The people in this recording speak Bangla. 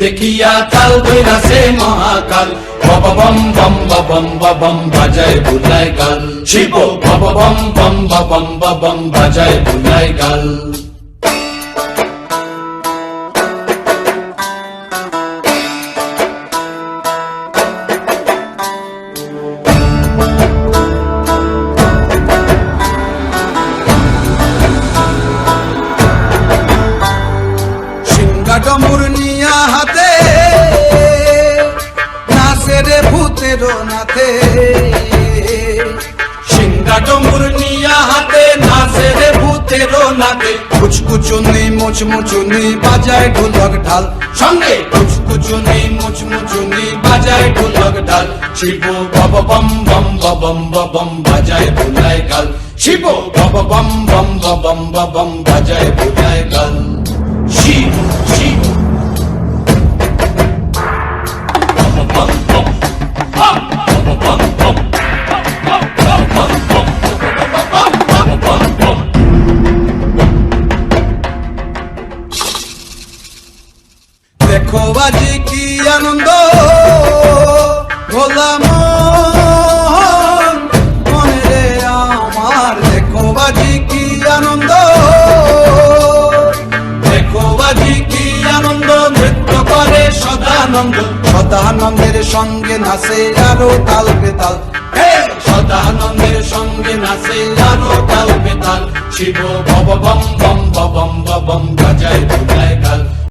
দেখিয়া তাল ধইরাছে মহাকাল। বব বম বম বম বম বাজায় বুলায় গাল। শিব বব বম বম বম বম বাজায় বুলায় গাল। ডমুর নিয়া হাতে নাচে রে ভূতের নাথে। সিংহা ডমুর নিয়া হাতে নাচে রে ভূতের নাথে। কুচকুচুনি মুচমুচুনি বাজায় ঢোলক ঢাল। সঙ্গে কুচকুচুনি মুচমুচুনি বাজায় ঢোলক ঢাল। শিব বব বম বম বম বম বাজায় বুলায় গাল। শিব বব বম বম বম বম বাজায় বুলায় গাল। শিব শিব দেখো বাজি কি আনন্দ গোলাম মনে রে আমার। দেখো বাজি কি আনন্দ, দেখো বাজি কি আনন্দ, নৃত্য করে সদানন্দ। সদানন্দের সঙ্গে নাচে আরো তাল বেতাল। সদানন্দের সঙ্গে নাচে আরো তাল বেতাল। শিব বব বম বম বম বম বাজায় বুলায় গাল।